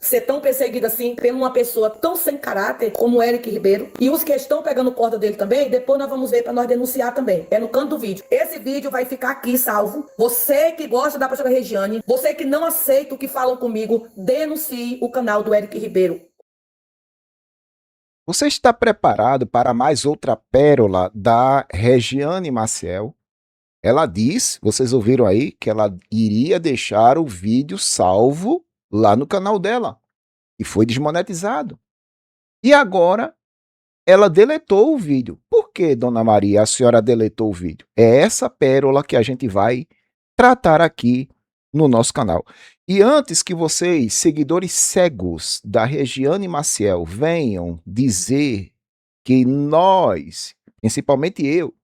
ser tão perseguido assim por uma pessoa tão sem caráter como o Eric Ribeiro. E os que estão pegando corda dele também, depois nós vamos ver para nós denunciar também. É no canto do vídeo. Esse vídeo vai ficar aqui salvo. Você que gosta da pastora Regiane, você que não aceita o que falam comigo, denuncie o canal do Eric Ribeiro. Você está preparado para mais outra pérola da Regiane Maciel? Ela diz, vocês ouviram aí, que ela iria deixar o vídeo salvo lá no canal dela. E foi desmonetizado. E agora ela deletou o vídeo. Por que, Dona Maria, a senhora deletou o vídeo? É essa pérola que a gente vai tratar aqui no nosso canal. E antes que vocês, seguidores cegos da Regiane Maciel, venham dizer que nós, principalmente eu,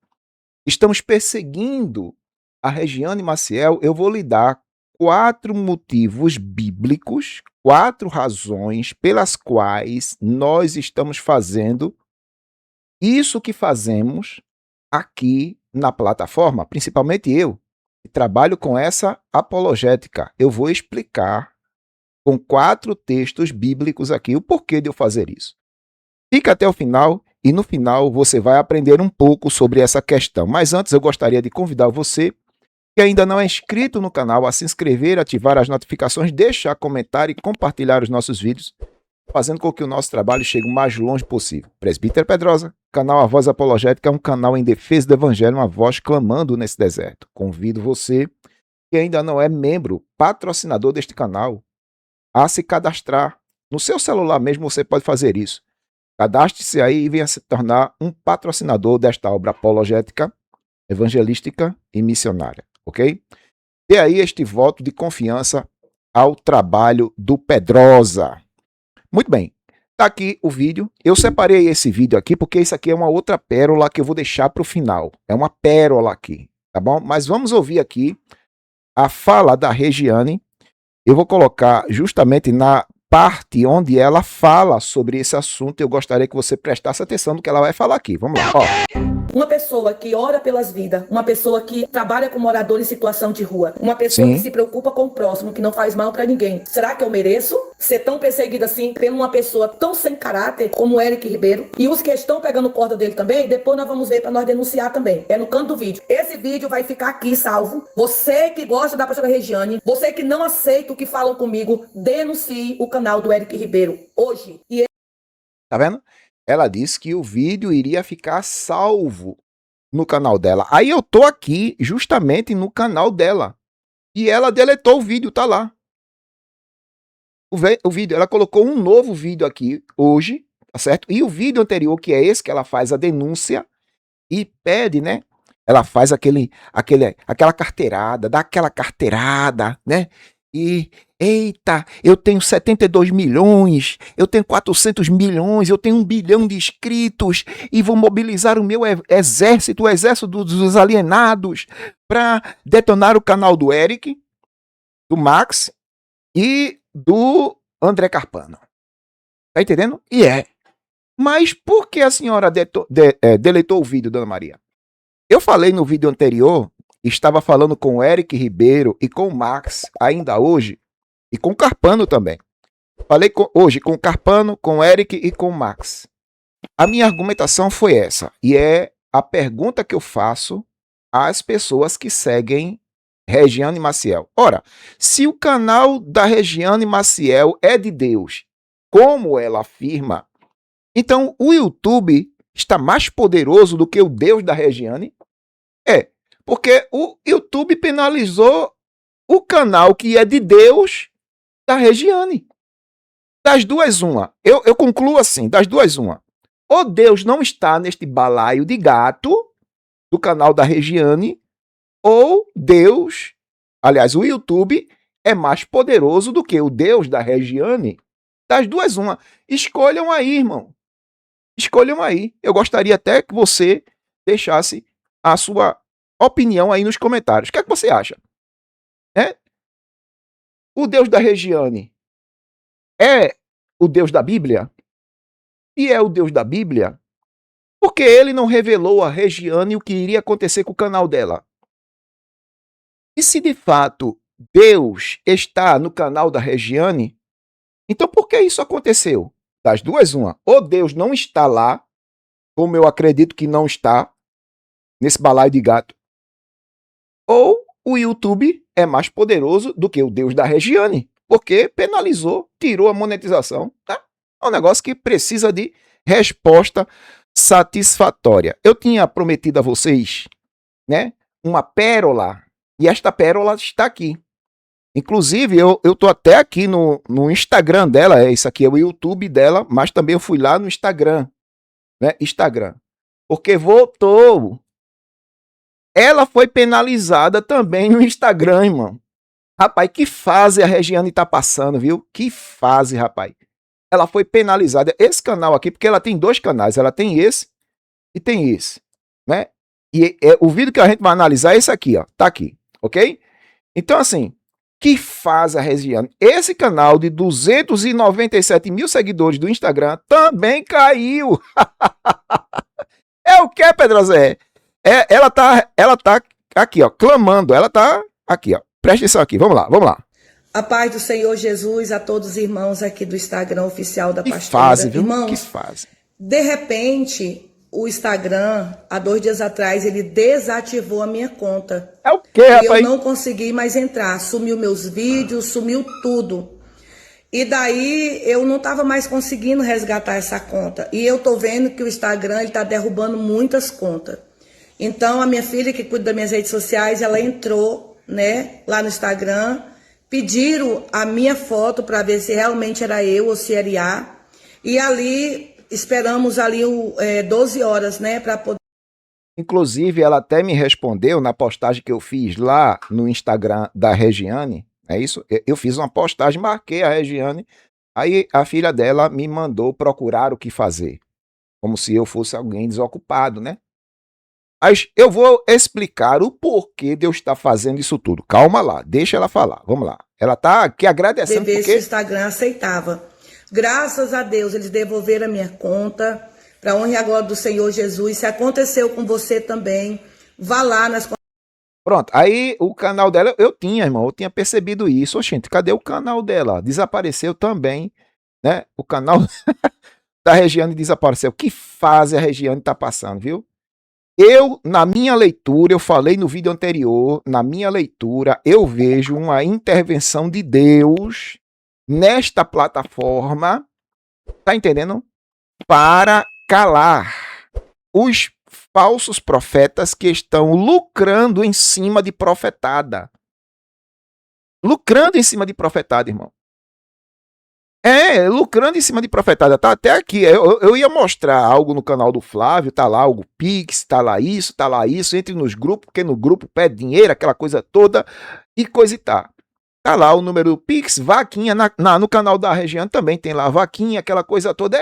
estamos perseguindo a Regiane Maciel, eu vou lhe dar 4 motivos bíblicos, 4 razões pelas quais nós estamos fazendo isso que fazemos aqui na plataforma, principalmente eu, que trabalho com essa apologética. Eu vou explicar com 4 textos bíblicos aqui o porquê de eu fazer isso. Fica até o final e no final você vai aprender um pouco sobre essa questão. Mas antes eu gostaria de convidar você que ainda não é inscrito no canal a se inscrever, ativar as notificações, deixar comentário e compartilhar os nossos vídeos, fazendo com que o nosso trabalho chegue o mais longe possível. Presbítero Pedrosa, canal A Voz Apologética é um canal em defesa do Evangelho, uma voz clamando nesse deserto. Convido você que ainda não é membro, patrocinador deste canal, a se cadastrar. No seu celular mesmo você pode fazer isso. Cadastre-se aí e venha se tornar um patrocinador desta obra apologética, evangelística e missionária, ok? Dê aí este voto de confiança ao trabalho do Pedrosa. Muito bem, tá aqui o vídeo. Eu separei esse vídeo aqui porque isso aqui é uma outra pérola que eu vou deixar para o final. É uma pérola aqui, tá bom? Mas vamos ouvir aqui a fala da Regiane. Eu vou colocar justamente na parte onde ela fala sobre esse assunto. Eu gostaria que você prestasse atenção no que ela vai falar aqui. Vamos lá, ó. Uma pessoa que ora pelas vidas, uma pessoa que trabalha com morador em situação de rua, uma pessoa que se preocupa com o próximo, que não faz mal para ninguém. Será que eu mereço ser tão perseguido assim por uma pessoa tão sem caráter como o Eric Ribeiro? E os que estão pegando corda dele também, depois nós vamos ver para nós denunciar também. É no canto do vídeo. Esse vídeo vai ficar aqui salvo. Você que gosta da pastora Regiane, você que não aceita o que falam comigo, denuncie o canal do Eric Ribeiro hoje. Tá vendo? Ela disse que o vídeo iria ficar salvo no canal dela. Aí eu tô aqui justamente no canal dela. E ela deletou o vídeo, tá lá. O vídeo, ela colocou um novo vídeo aqui hoje, tá certo? E o vídeo anterior, que é esse que ela faz a denúncia e pede, né? Ela faz aquela carteirada, dá aquela carteirada, né? E, eita, eu tenho 72 milhões, eu tenho 400 milhões, eu tenho 1 bilhão de inscritos e vou mobilizar o meu exército, o exército dos alienados, para detonar o canal do Eric, do Max e do André Carpano. Tá entendendo? E é. Mas por que a senhora deletou o vídeo, Dona Maria? Eu falei no vídeo anterior, estava falando com o Eric Ribeiro e com o Max, ainda hoje, e com o Carpano também. Falei hoje com o Carpano, com o Eric e com o Max. A minha argumentação foi essa, e é a pergunta que eu faço às pessoas que seguem Regiane Maciel. Ora, se o canal da Regiane Maciel é de Deus, como ela afirma, então o YouTube está mais poderoso do que o Deus da Regiane? É, porque o YouTube penalizou o canal que é de Deus da Regiane. Das duas, uma. Eu concluo assim, das duas, uma. Ou Deus não está neste balaio de gato do canal da Regiane, ou Deus, aliás, o YouTube é mais poderoso do que o Deus da Regiane. Das duas, uma. Escolham aí, irmão. Escolham aí. Eu gostaria até que você deixasse a sua opinião aí nos comentários. O que é que você acha? O Deus da Regiane é o Deus da Bíblia? E é o Deus da Bíblia? Porque ele não revelou a Regiane o que iria acontecer com o canal dela. E se de fato Deus está no canal da Regiane, Então, por que isso aconteceu? Das duas, uma. Ou Deus não está lá, como eu acredito que não está, nesse balaio de gato, ou o YouTube é mais poderoso do que o Deus da Regiane, porque penalizou, tirou a monetização. Tá? É um negócio que precisa de resposta satisfatória. Eu tinha prometido a vocês, né, uma pérola, e esta pérola está aqui. Inclusive, eu tô até aqui no Instagram dela, isso aqui é o YouTube dela, mas também eu fui lá no Instagram, né, Instagram, porque voltou. Ela foi penalizada também no Instagram, irmão. Rapaz, que fase a Regiane tá passando, viu? Que fase, rapaz. Ela foi penalizada. Esse canal aqui, porque ela tem dois canais. Ela tem esse e tem esse, né? E o vídeo que a gente vai analisar é esse aqui, ó. Tá aqui, ok? Então, assim, que fase a Regiane. Esse canal de 297 mil seguidores do Instagram também caiu. É o que, Pedro Zé? Ela tá aqui, ó, clamando. Ela tá aqui, ó. Presta atenção aqui. Vamos lá, vamos lá. A paz do Senhor Jesus a todos os irmãos aqui do Instagram oficial da Que pastora. fase, viu? Irmãos, Que fase. de repente, o Instagram, há 2 dias atrás, ele desativou a minha conta. É o quê, E rapaz? eu não consegui mais entrar. Sumiu meus vídeos, sumiu tudo. E daí eu não estava mais conseguindo resgatar essa conta. E eu tô vendo que o Instagram está derrubando muitas contas. Então a minha filha que cuida das minhas redes sociais, ela entrou, né, lá no Instagram, pediram a minha foto para ver se realmente era eu ou se era IA. E ali esperamos ali 12 horas, né, para poder. Inclusive, ela até me respondeu na postagem que eu fiz lá no Instagram da Regiane. É isso? Eu fiz uma postagem, marquei a Regiane. Aí a filha dela me mandou procurar o que fazer. Como se eu fosse alguém desocupado, né? Mas eu vou explicar o porquê Deus está fazendo isso tudo. Calma lá, deixa ela falar. Vamos lá. Ela está aqui agradecendo Ver se o porque... Instagram aceitava. Graças a Deus, eles devolveram a minha conta, para a honra e a glória do Senhor Jesus. Se aconteceu com você também, vá lá nas. Pronto, aí o canal dela, eu tinha, irmão, eu tinha percebido isso. Oxente, cadê o canal dela? Desapareceu também, né? O canal da Regiane desapareceu. Que fase a Regiane está passando, viu? Eu, na minha leitura, eu falei no vídeo anterior, na minha leitura, eu vejo uma intervenção de Deus nesta plataforma, tá entendendo? Para calar os falsos profetas que estão lucrando em cima de profetada. Lucrando em cima de profetada, irmão. Lucrando em cima de profetada. Tá até aqui. Eu ia mostrar algo no canal do Flávio, tá lá algo Pix, tá lá isso. Entre nos grupos, porque no grupo pede dinheiro, aquela coisa toda, e coisa e tá. Tá lá o número do Pix, vaquinha, no canal da Regiane também tem lá vaquinha, aquela coisa toda.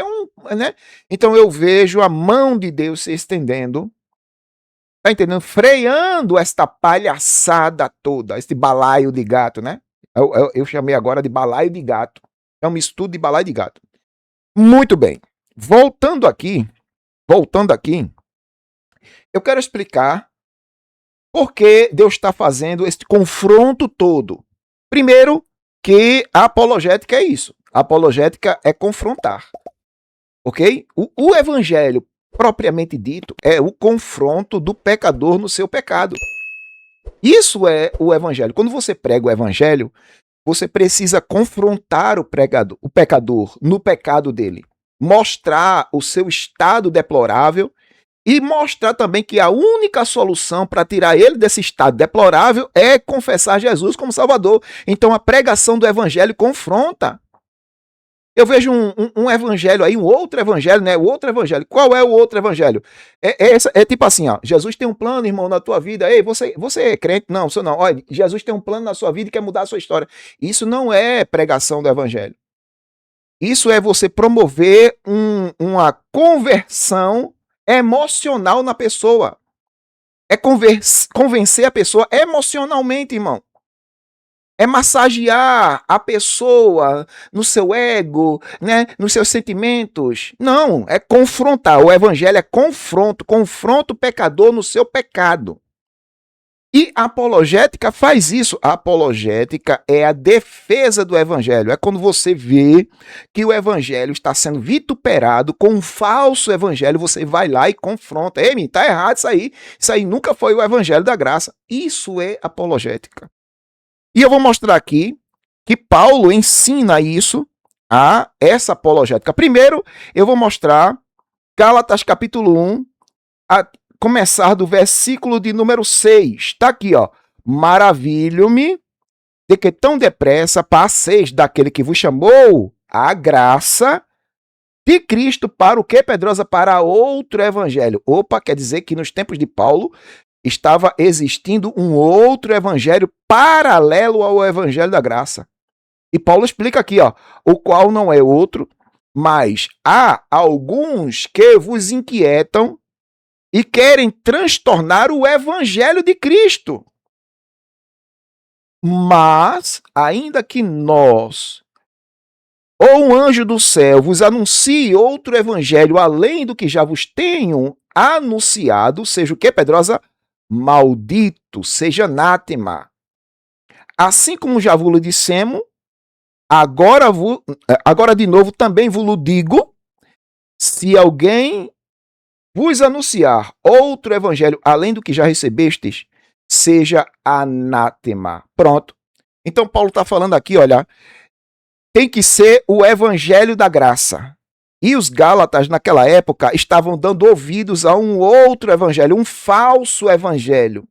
Né? Então eu vejo a mão de Deus se estendendo, tá entendendo? Freando esta palhaçada toda, este balaio de gato, né? Eu chamei agora de balaio de gato. É um estudo de balaio de gato. Muito bem. Voltando aqui, eu quero explicar por que Deus está fazendo este confronto todo. Primeiro, que a apologética é isso. A apologética é confrontar. Ok? O evangelho, propriamente dito, é o confronto do pecador no seu pecado. Isso é o evangelho. Quando você prega o evangelho, você precisa confrontar o pecador no pecado dele, mostrar o seu estado deplorável e mostrar também que a única solução para tirar ele desse estado deplorável é confessar Jesus como Salvador. Então a pregação do evangelho confronta. Eu vejo um evangelho aí, um outro evangelho, né? O outro evangelho. Qual é o outro evangelho? É tipo assim, ó. Jesus tem um plano, irmão, na tua vida. Ei, você é crente? Não, você não. Olha, Jesus tem um plano na sua vida e quer mudar a sua história. Isso não é pregação do evangelho. Isso é você promover uma conversão emocional na pessoa. É convencer a pessoa emocionalmente, irmão. É massagear a pessoa no seu ego, né, nos seus sentimentos. Não, é confrontar. O evangelho é confronto. Confronta o pecador no seu pecado. E a apologética faz isso. A apologética é a defesa do evangelho. É quando você vê que o evangelho está sendo vituperado com um falso evangelho, você vai lá e confronta. Ei, está errado isso aí. Isso aí nunca foi o evangelho da graça. Isso é apologética. E eu vou mostrar aqui que Paulo ensina isso a essa apologética. Primeiro, eu vou mostrar Gálatas capítulo 1, a começar do versículo de número 6. Está aqui, ó. Maravilho-me de que tão depressa passeis daquele que vos chamou a graça de Cristo para o que, Pedrosa? Para outro evangelho. Opa, quer dizer que nos tempos de Paulo estava existindo um outro evangelho paralelo ao evangelho da graça. E Paulo explica aqui, ó, o qual não é outro, mas há alguns que vos inquietam e querem transtornar o evangelho de Cristo. Mas, ainda que nós, ou um anjo do céu, vos anuncie outro evangelho além do que já vos tenham anunciado, seja o que, Pedrosa? Maldito, seja anátema. Assim como já vos dissemos, agora de novo também vos digo, se alguém vos anunciar outro evangelho além do que já recebestes, seja anátema. Pronto. Então Paulo está falando aqui, olha, tem que ser o evangelho da graça. E os Gálatas, naquela época, estavam dando ouvidos a um outro evangelho, um falso evangelho.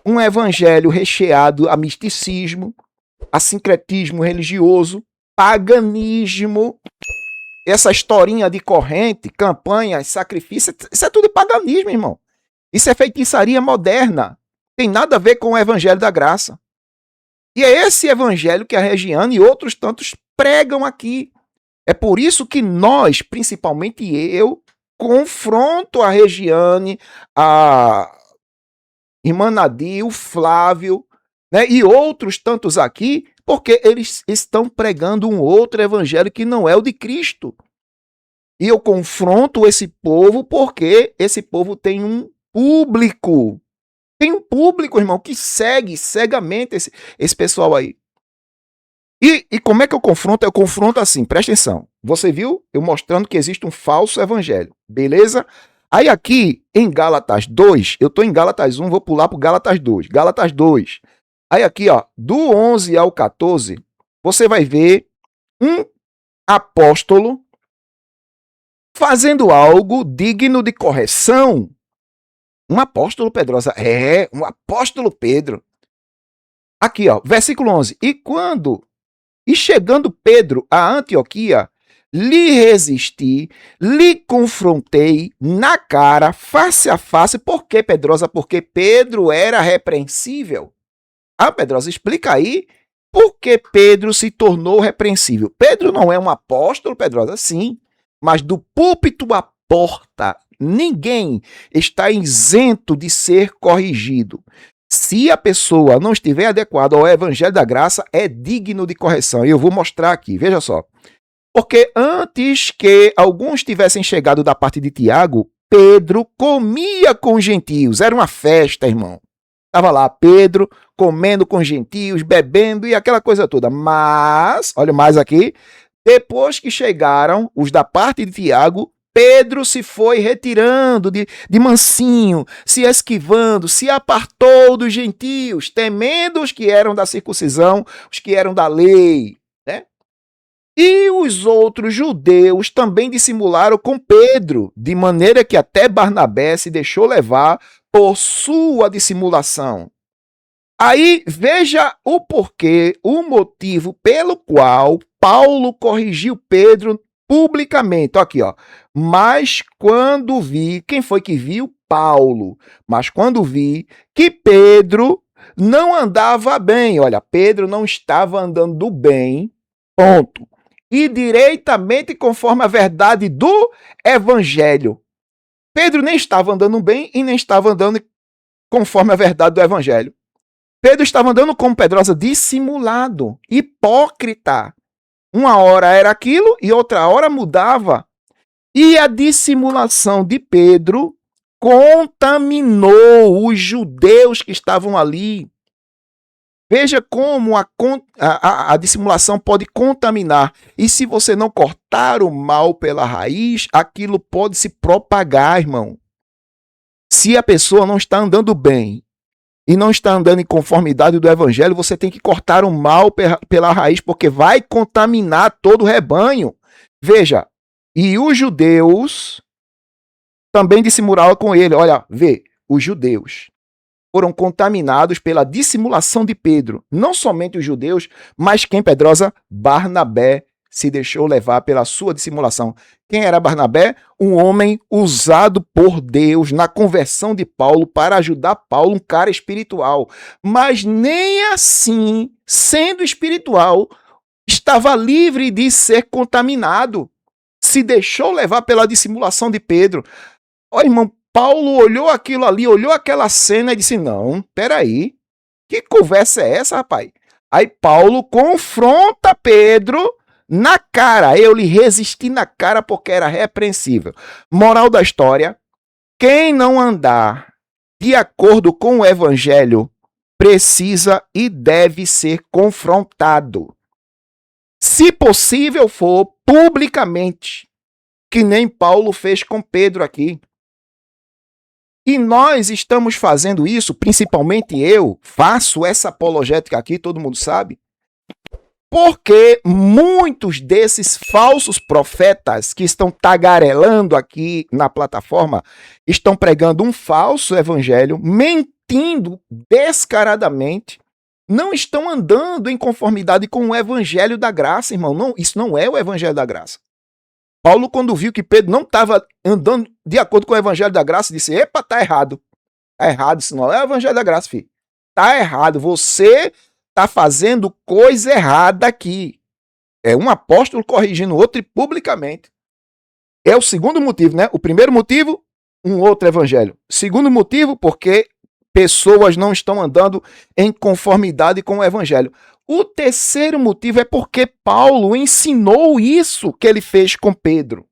Um evangelho recheado a misticismo, a sincretismo religioso, paganismo. Essa historinha de corrente, campanha, sacrifício, isso é tudo paganismo, irmão. Isso é feitiçaria moderna. Tem nada a ver com o evangelho da graça. E é esse evangelho que a Regiane e outros tantos pregam aqui. É por isso que nós, principalmente eu, confronto a Regiane, a irmã Nadir, o Flávio, né, e outros tantos aqui, porque eles estão pregando um outro evangelho que não é o de Cristo. E eu confronto esse povo porque esse povo tem um público. Tem um público, irmão, que segue cegamente esse pessoal aí. E como é que eu confronto? Eu confronto assim, presta atenção. Você viu eu mostrando que existe um falso evangelho, beleza? Aí aqui em Gálatas 2, eu estou em Gálatas 1, vou pular para Gálatas 2. Gálatas 2. Aí aqui, ó, do 11 ao 14, você vai ver um apóstolo fazendo algo digno de correção. Um apóstolo, Pedrosa. É, um apóstolo Pedro. Aqui, ó, versículo 11. E chegando Pedro a Antioquia, lhe resisti, lhe confrontei na cara, face a face. Por quê, Pedrosa? Porque Pedro era repreensível. Ah, Pedrosa, explica aí por que Pedro se tornou repreensível. Pedro não é um apóstolo, Pedrosa? Sim, mas do púlpito à porta, ninguém está isento de ser corrigido. Se a pessoa não estiver adequada ao evangelho da graça, é digno de correção. E eu vou mostrar aqui, veja só. Porque antes que alguns tivessem chegado da parte de Tiago, Pedro comia com os gentios. Era uma festa, irmão. Estava lá Pedro comendo com os gentios, bebendo e aquela coisa toda. Mas, olha mais aqui, depois que chegaram os da parte de Tiago, Pedro se foi retirando de mansinho, se esquivando, se apartou dos gentios, temendo os que eram da circuncisão, os que eram da lei, né? E os outros judeus também dissimularam com Pedro, de maneira que até Barnabé se deixou levar por sua dissimulação. Aí veja o porquê, o motivo pelo qual Paulo corrigiu Pedro publicamente. Aqui, ó. Mas quando vi, quem foi que viu? Paulo. Mas quando vi que Pedro não andava bem, olha, Pedro não estava andando bem, ponto. E direitamente conforme a verdade do evangelho. Pedro nem estava andando bem e nem estava andando conforme a verdade do evangelho. Pedro estava andando como Pedrosa, dissimulado, hipócrita. Uma hora era aquilo e outra hora mudava. E a dissimulação de Pedro contaminou os judeus que estavam ali. Veja como a dissimulação pode contaminar. E se você não cortar o mal pela raiz, aquilo pode se propagar, irmão. Se a pessoa não está andando bem e não está andando em conformidade do evangelho, você tem que cortar o mal pela raiz, porque vai contaminar todo o rebanho. Veja, e os judeus também dissimularam com ele. Olha, vê, os judeus foram contaminados pela dissimulação de Pedro. Não somente os judeus, mas quem, Pedrosa? Barnabé se deixou levar pela sua dissimulação. Quem era Barnabé? Um homem usado por Deus na conversão de Paulo para ajudar Paulo, um cara espiritual. Mas nem assim, sendo espiritual, estava livre de ser contaminado. Se deixou levar pela dissimulação de Pedro. Ó, irmão, Paulo olhou aquilo ali, olhou aquela cena e disse, não, peraí, que conversa é essa, rapaz? Aí Paulo confronta Pedro na cara. Eu lhe resisti na cara porque era repreensível. Moral da história, quem não andar de acordo com o evangelho precisa e deve ser confrontado. Se possível for, publicamente, que nem Paulo fez com Pedro aqui. E nós estamos fazendo isso, principalmente eu, faço essa apologética aqui, todo mundo sabe, porque muitos desses falsos profetas que estão tagarelando aqui na plataforma estão pregando um falso evangelho, mentindo descaradamente, não estão andando em conformidade com o evangelho da graça, irmão. Não, isso não é o evangelho da graça. Paulo, quando viu que Pedro não estava andando de acordo com o evangelho da graça, disse, epa, tá errado. Tá errado, isso não é o evangelho da graça, filho. Tá errado, você tá fazendo coisa errada aqui. É um apóstolo corrigindo o outro e publicamente. É o segundo motivo, né? O primeiro motivo, um outro evangelho. Segundo motivo, porque pessoas não estão andando em conformidade com o evangelho. O terceiro motivo é porque Paulo ensinou isso que ele fez com Pedro.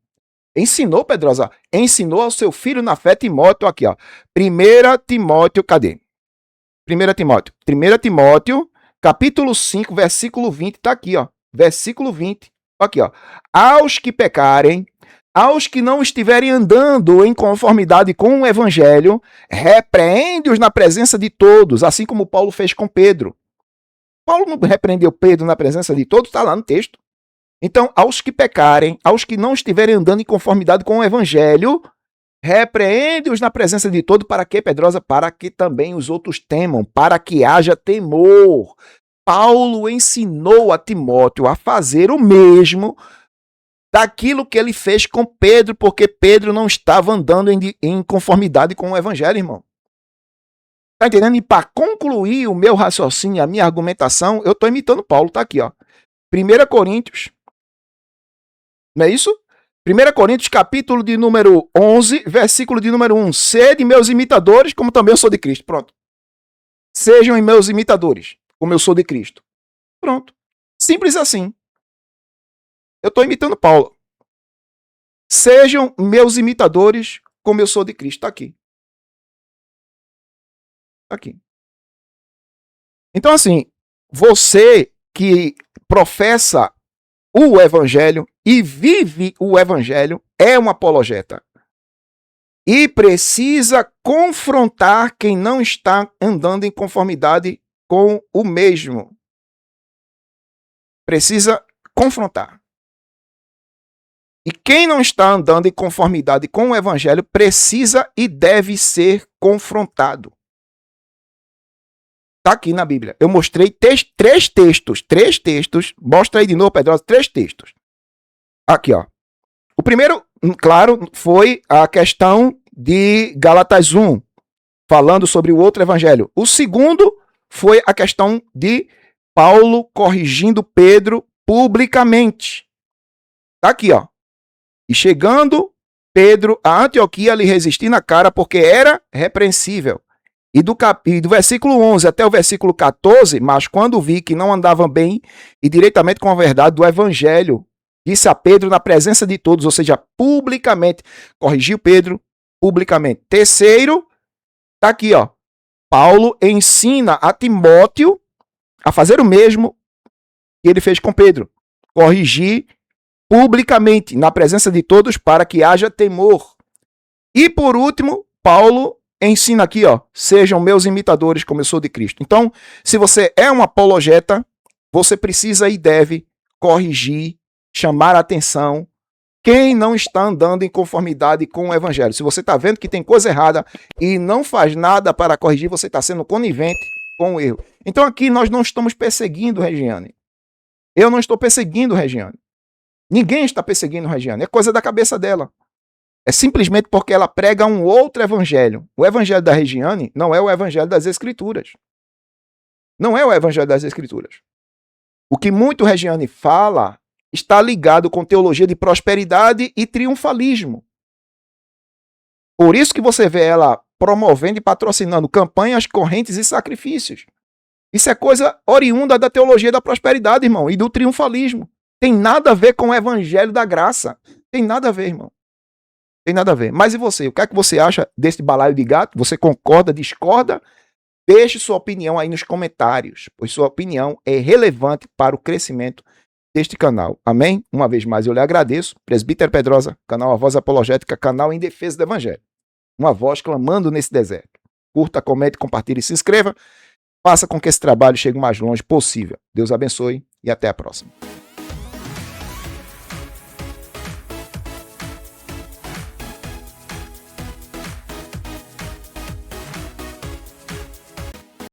Ensinou, Pedrosa? Ensinou ao seu filho na fé, Timóteo, aqui, ó. 1 Timóteo, cadê? 1 Timóteo, capítulo 5, versículo 20, tá aqui, ó. Versículo 20, aqui, ó. Aos que pecarem, aos que não estiverem andando em conformidade com o evangelho, repreende-os na presença de todos, assim como Paulo fez com Pedro. Paulo não repreendeu Pedro na presença de todos, está lá no texto. Então, aos que pecarem, aos que não estiverem andando em conformidade com o evangelho, repreende-os na presença de todos, para que, Pedrosa? Para que também os outros temam, para que haja temor. Paulo ensinou a Timóteo a fazer o mesmo daquilo que ele fez com Pedro, porque Pedro não estava andando em conformidade com o evangelho, irmão. Tá entendendo? E para concluir o meu raciocínio, a minha argumentação, eu estou imitando Paulo, tá aqui, ó. 1 Coríntios, não é isso? 1 Coríntios, capítulo de número 11, versículo de número 1. Sede meus imitadores, como também eu sou de Cristo. Pronto. Sejam meus imitadores, como eu sou de Cristo. Pronto. Simples assim. Eu estou imitando Paulo. Sejam meus imitadores, como eu sou de Cristo. Está aqui. Aqui. Então, assim, você que professa o evangelho e vive o evangelho é um apologeta. E precisa confrontar quem não está andando em conformidade com o mesmo. Precisa confrontar. E quem não está andando em conformidade com o evangelho precisa e deve ser confrontado. Está aqui na Bíblia. Eu mostrei três textos. Mostra aí de novo, Pedrosa, 3 textos. Aqui, ó. O primeiro, claro, foi a questão de Gálatas 1, falando sobre o outro evangelho. O segundo foi a questão de Paulo corrigindo Pedro publicamente. Está aqui, ó. E chegando Pedro a Antioquia, lhe resisti na cara porque era repreensível. E do versículo 11 até o versículo 14, mas quando vi que não andavam bem e diretamente com a verdade do evangelho, disse a Pedro na presença de todos, ou seja, publicamente, corrigiu Pedro, publicamente. Terceiro, tá aqui, ó. Paulo ensina a Timóteo a fazer o mesmo que ele fez com Pedro. Corrigir publicamente, na presença de todos, para que haja temor. E por último, Paulo ensina aqui, ó, sejam meus imitadores como eu sou de Cristo. Então, se você é um apologeta, você precisa e deve corrigir, chamar a atenção quem não está andando em conformidade com o evangelho. Se você está vendo que tem coisa errada e não faz nada para corrigir, você está sendo conivente com o erro. Então aqui nós não estamos perseguindo Regiane. Eu não estou perseguindo Regiane. Ninguém está perseguindo Regiane. É coisa da cabeça dela. É simplesmente porque ela prega um outro evangelho. O evangelho da Regiane não é o evangelho das Escrituras. Não é o evangelho das Escrituras. O que muito Regiane fala está ligado com teologia de prosperidade e triunfalismo. Por isso que você vê ela promovendo e patrocinando campanhas, correntes e sacrifícios. Isso é coisa oriunda da teologia da prosperidade, irmão, e do triunfalismo. Tem nada a ver com o evangelho da graça. Tem nada a ver, irmão. Tem nada a ver. Mas e você? O que é que você acha desse balaio de gato? Você concorda, discorda? Deixe sua opinião aí nos comentários, pois sua opinião é relevante para o crescimento deste canal. Amém? Uma vez mais eu lhe agradeço. Presbítero Pedrosa, canal A Voz Apologética, canal em defesa do Evangelho. Uma voz clamando nesse deserto. Curta, comente, compartilhe e se inscreva. Faça com que esse trabalho chegue o mais longe possível. Deus abençoe e até a próxima.